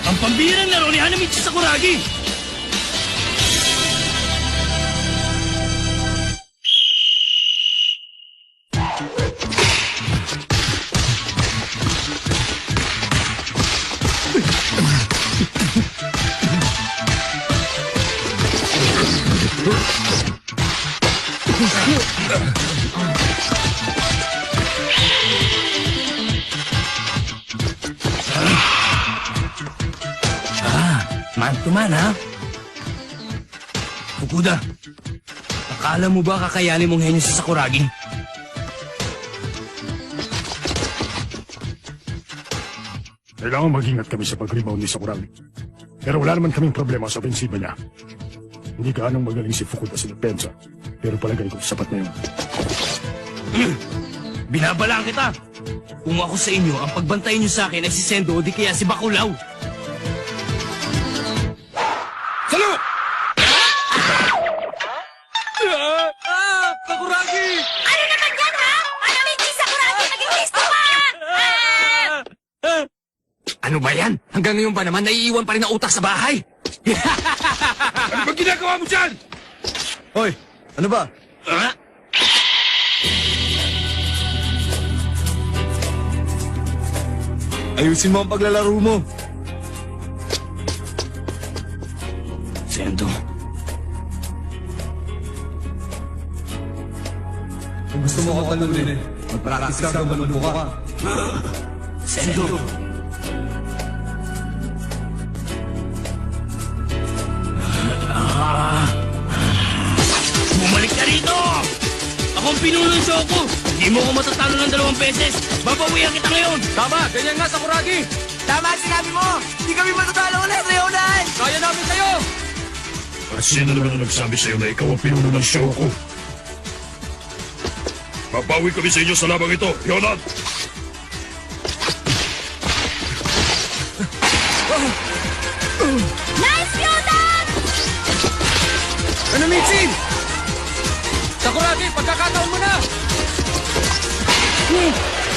Ang pambihirang laro ni Hanamichi Sakuragi! Man to man, ha? Fukuda, akala mo ba kakayanin mong henyo sa Sakuragi? Kailangan mag-ingat kami sa pag-rebound ni Sakuragi. Pero wala naman kaming problema sa ofensiba niya. Hindi gaanong magaling si Fukuda sa depensa. Pero palagay ko, sapat na yun. Binabalaan kita! Kung ako sa inyo, ang pagbantayin niyo sa akin ay si Sendo o di kaya si Bakulaw. Salo! Sakuragi! Ano naman yan, ha? Hanamichi Sakuragi, maging listo ka! Ano ba yan? Hanggang ngayon ba naman naiiwan pa rin ang utak sa bahay? Ano ba ginagawa mo dyan? Hoy, ano ba? Ha? Ayusin mo ang paglalaro mo. Sendo, Kung gusto mo ako talunin, mag-practice ka kung malumpo ka. Sendo. Bumalik ka rito! Ako ang pinuno ng Shoko! Hindi mo ako matatalo ng 2 beses! Babawian kita ngayon! Tama, ganyan nga, Sakuragi! Tama ang sinabi mo! Hindi kami matatalo ulit, Leonan! Kaya namin kayo! At sino naman ang nagsabi sa'yo na ikaw ang pinuno ng show ko? Mabawi kami sa inyo sa labang ito, Yonan! Nice, Yonan! Hanamichi! Sakuragi, pagkakataon mo na!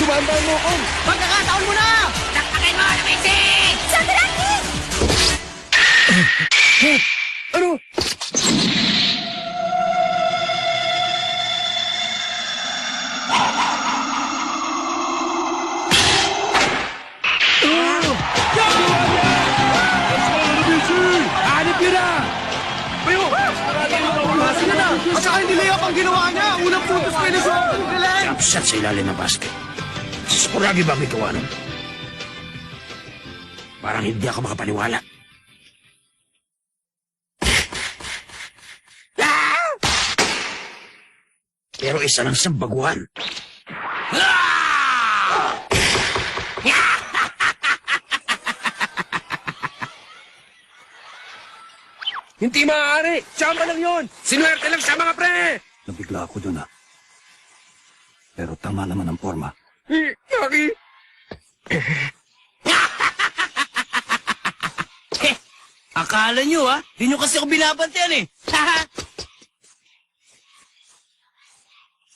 Sumambay mo ako! Pagkakataon mo na! Takpakin mo, Hanamichi! Sakuragi! Ano? Hanip yun na! Bayo! Masa na na! At saka hindi layup ang ginawa niya! Unang putos pa na siya! Galing! Jump shot sa ilalim ng basket. Si Sakuragi ba may gawa nun? Parang hindi ako makapaniwala. Pero isa lang siyang baguhan. Hindi maaari! Tsamba lang yun! Sinuwerte lang siya, mga pre! Nabigla ako dun, Pero tama naman ang forma. Yari! Akala nyo, ha? Di nyo kasi ako binabantayan, eh.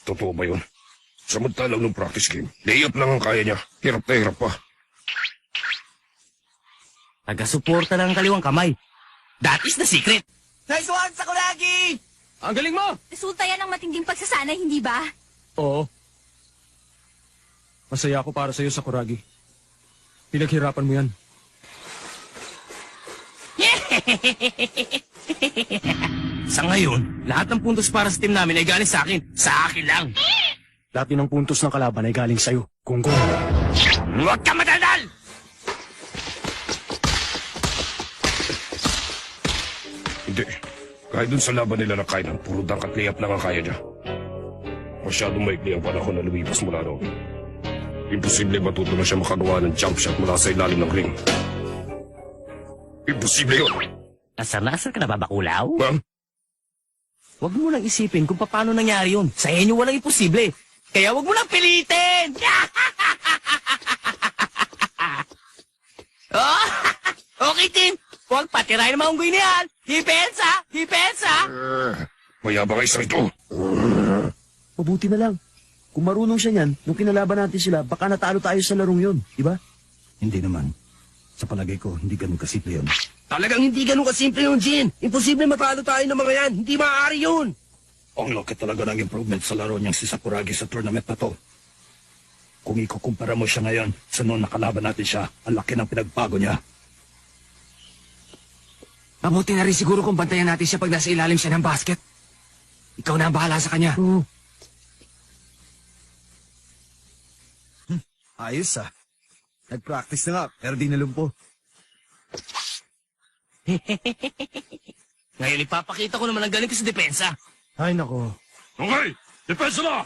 Totoo ba yun? Samantalang nung practice game, layup lang ang kaya niya. Hirap na hirap pa. Taga-suporta lang ang kaliwang kamay. That is the secret. Nice one, Sakuragi! Ang galing mo! Resulta yan ng matinding pagsasanay, hindi ba? Oo. Masaya ako para sa'yo, Sakuragi. Pinaghirapan mo yan. Sa ngayon, lahat ng puntos para sa team namin ay galing sa akin. Sa akin lang. Lahat ng puntos ng kalaban ay galing sa'yo. Kung Huwag ka madaldal! Hindi. Kahit dun sa laban nila na kainan, puro dunk at layup lang ang kaya niya. Masyadong maikli ang panahon na lumipas mula noon. Imposible matuto na siya makagawa ng jump shot mula sa ilalim ng ring. Imposible yun! Asar ka na ba, Bakulaw? Ma'am? Huwag mo lang isipin kung paano nangyari yun. Sa inyo walang imposible. Kaya huwag mo lang pilitin! Oh, okay, team. Huwag patirahin ng mga unggoy na yan. Hipensa! Hipensa! Mayabang ay isa ito. mabuti na lang. Kung marunong siya niyan, nung kinalaban natin sila, baka natalo tayo sa larong yun, di ba? Hindi naman. Sa palagay ko, hindi ganun kasimple yun. Talagang hindi ganun kasimple yun, Jin. Imposible matalo tayo ng mga yan. Hindi maaari yun. Ang laki talaga ng improvement sa laro niyang si Sakuragi sa tournament na to. Kung ikukumpara mo siya ngayon sa noon nakalaban natin siya, ang laki ng pinagbago niya. Mabuti na rin siguro kung bantayan natin siya pag nasa ilalim siya ng basket. Ikaw na ang bahala sa kanya. Ayos ah. Nag-practice na nga, pero di nalumpo. Ngayon ipapakita ko naman ang galing ko sa depensa. Ay nako. Okay, depensa na!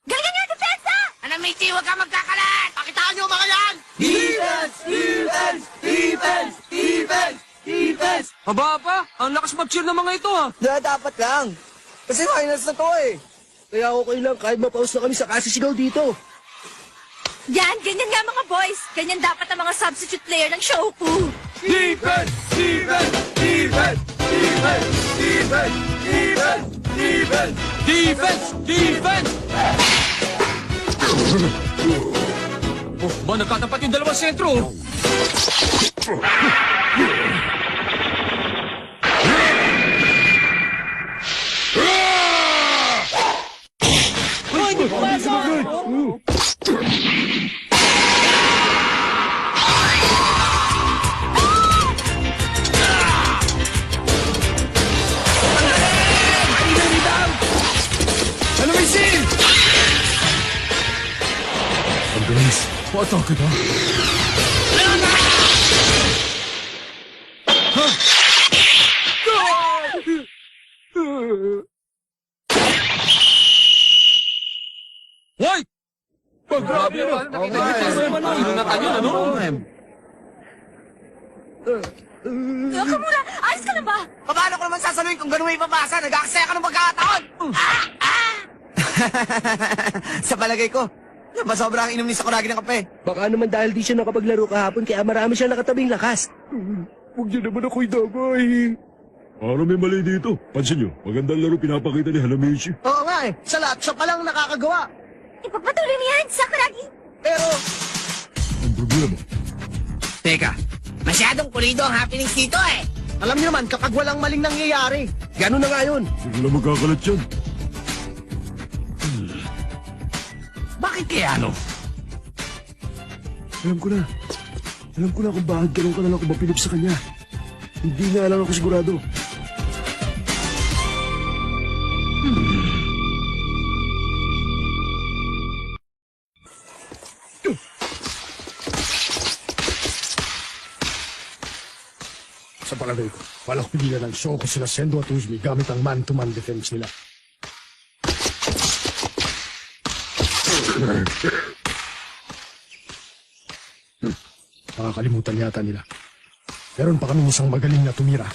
Galingan niyo, depensa! Ano, Michi, huwag ka magkakalat! Pakitaan niyo mga yan! Defense! Defense! Defense! Defense! Defense! Aba pa, ang lakas mag-cheer ng mga ito ah. Dapat lang. Kasi finals na to eh. Kaya okay lang kahit mapaus na kami sa kasisigaw dito. Yan, ganyan nga mga boys. Ganyan dapat ang mga substitute player ng Shoku. Defense! Defense! Defense! Defense! Defense! Defense! Defense! Defense! Defense! Oh, ba nagkatapat yung dalawang sentro? Ano may sin? Ang bilis. Paatake na. Hoy! Grabe naman. Nakita niyo naman. Inunatan yun, ano? Nakamura, ayos ka na ba? Paano ko naman sasaluhin kung ganun may papasa? Nag-aaksaya ka ng pagkakataon! Sa palagay ko, sobrang inom ni Sakuragi ng kape. Baka naman dahil di siya nakapaglaro kahapon kaya marami siya nakatabing lakas. Huwag niyo naman ako'y damay. Parang may mali dito. Pansin niyo, magandang laro pinapakita ni Hanamichi. Oo nga eh, sa lahat siya palang nakakagawa. Ipagpatuloy mo yan, Sakuragi. Pero, Ang problema, Teka, masyadong pulido ang happenings dito eh. alam niyo naman, kapag walang maling nangyayari, Ganun na nga yun. hindi na magkakalat yan. Bakit kaya ano? Alam ko na. Alam ko na kung bakit ganun ka na lang kumapilip sa kanya. Hindi nga lang ako sigurado. Sa palagay ko, walang pigilan ng Shoko sila Sendo at Uzumi gamit ang man-to-man defense nila. Nakakalimutan yata nila. Meron pa kaming isang magaling na tumira.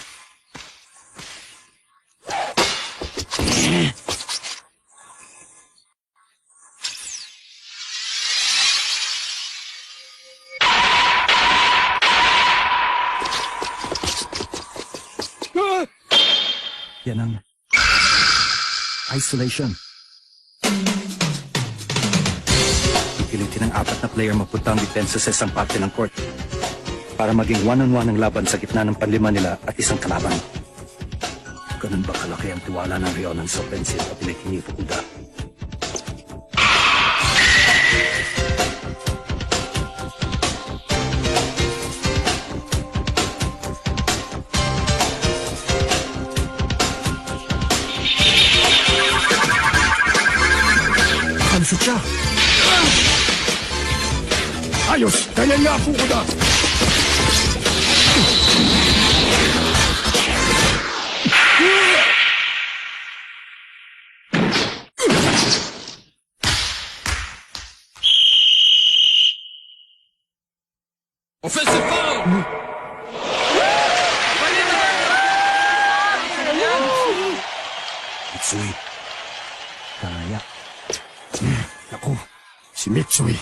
Yan ang isolation. Pilitin ng apat na player mapunta ang depensa sa isang parte ng court para maging one-on-one ang laban sa gitna ng panlima nila at isang kalaban. Ganun ba kalaki ang tiwala ng Ryonan sa offensive at pinakingi Fukuda? Kalusot siya! Ayos! Ganyan nga, Fukuda! Offensive foul! Mitsui. Kaya. Naku, si Mitsui.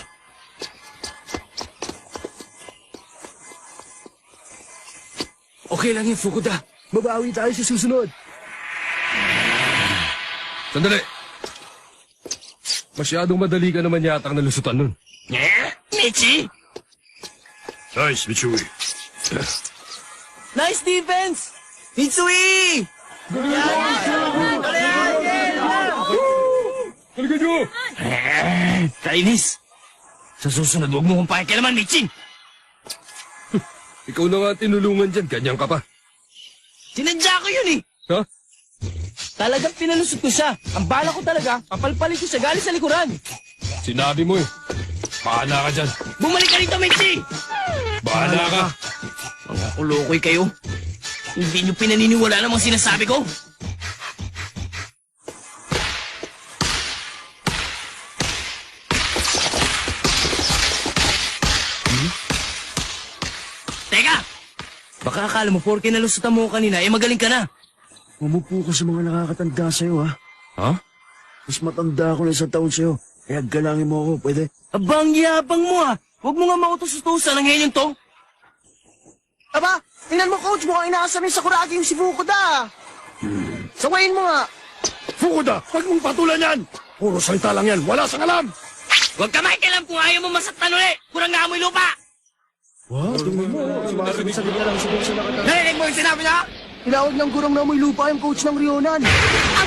Okay lang yun, Fukuda. Mabawi tayo sa susunod. Sandali. Masyadong madali ka naman yata ang nalusutan nun. Michi? Nice, Mitsui. Nice defense! Mitsui! Halika nyo! Kainis! Sa susunod, huwag mo kong pakikialaman, Michi! Ikaw na nga tinulungan dyan, ganyan ka pa. Sinadya ko yun eh! Ha? Talagang pinalusot ko siya. Ang bala ko talaga, papalpalin ko siya galing sa likuran. Sinabi mo eh. Bahala ka dyan. Bumalik ka rito, Michi! Bahala ka. Mga kulokoy kayo. Hindi nyo pinaniniwala ng mga sinasabi ko. Teka! Baka akala mo porke nalusutan mo ko kanina, eh magaling ka na. Umupo ka sa mga nakakatanda sa'yo, ha? Ha? Mas matanda ako na 1 taon sa'yo. Kaya galangin mo ako, pwede? Abang yabang mo ah! Huwag mo nga mautos-utusan ang ngayon to. Aba, tingnan mo, coach, mukhang inaasar ni Sakuragi yung si Fukuda. Sawayin mo nga. Fukuda, huwag mong patulan yan! Puro salita lang yan, wala sang alam! Huwag ka makikialam kung ayaw mo masaktan ulit! Kurang nga amoy lupa! Wow, tingnan mo. Sumasagot-sagot na lang siguro sa nakatanda. Narinig mo yung sinabi niya? Tinawag ng gurong na may lupa yung coach ng Rionan.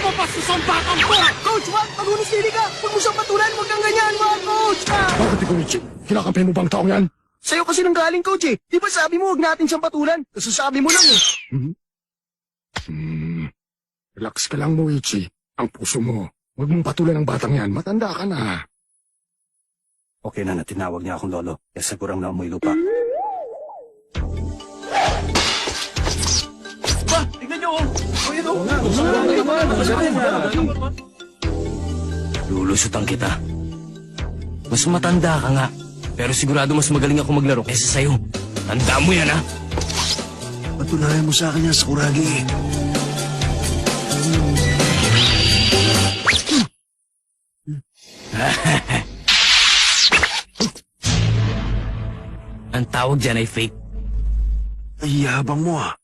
Ako pa susumpakan ko! Coach, wag! Pag-unis dili ka! Huwag mo siyang patulan! Huwag kang ganyan, mga coach! Ah! Bakit ikaw, Michi? Kinakampi mo bang taong yan? Sa'yo kasi nang galing, coach eh. Di ba sabi mo huwag natin siyang patulan? Kasasabi mo lang eh. Relax ka lang, Moichi. Ang puso mo. Huwag mong patulan ang batang yan. Matanda ka na. Okay na tinawag niya akong lolo. Kaya sigurang na amoy lupa. Ba, tignan niyo oh! Lulusutan kita. Mas matanda ka nga. Pero sigurado mas magaling ako maglaro kaysa sa'yo. Tanda mo yan ha! Patunayan mo sa akin yan, Sakuragi. Ang tawag dyan ay fate. Ay, yabang mo ah.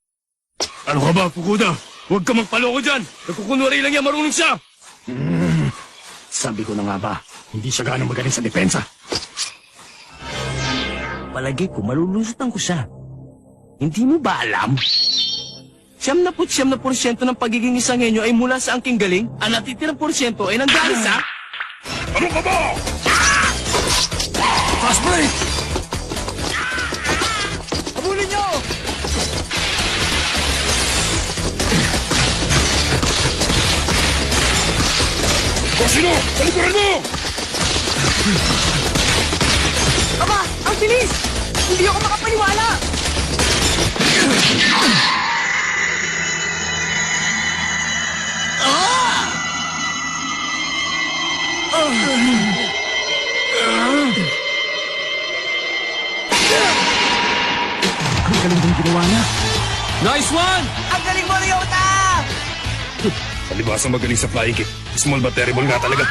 Ano ka ba, Fukuda? Huwag ka magpaloko dyan. Nagkukunwari lang yan, marunong siya. Sabi ko na nga ba, hindi siya ganang magaling sa depensa. Palagi ko, malulusutan ko siya. Hindi mo ba alam? 79% ng pagiging isang henyo ay mula sa angking galing. Ang natitirang porsyento ay nanggaling sa... Ano ka ba? Fast break! Habulin niyo! Kosino! Talikuran mo! Aba, ang bilis! Hindi ako makapaniwala! Ang galing ng ginawa niya. Nice one! Ang galing mo, Ryota! Palibasa magaling sa flying kick. Small but terrible nga talaga.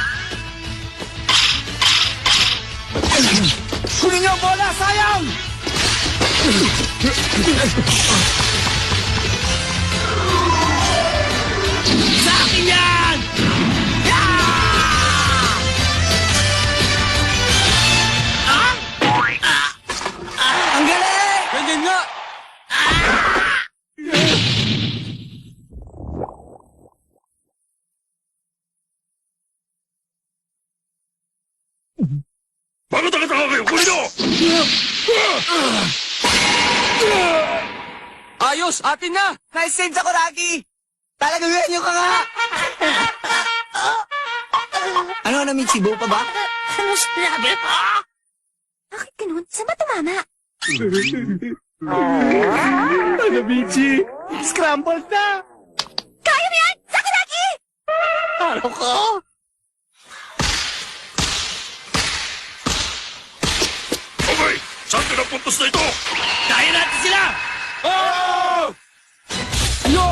Kunin niyo ang bola! Sayang! Sa akin yan! Ang galing! Ganyan nga! Bakit nakatawa kayo? Kunin nyo! Ayos! Atin na! Nice save, Sakuragi! Talagang ganyan ka nga! Ano na, Michibo pa ba? Ano sinabi? Bakit ganun? Saan ba tumama? Ano, Michi? Scrambled na! Kaya mo yan! Sakuragi! Ano ko? Okay! Saan ka napuntos na ito? Kaya natin sila! Ah! Yo!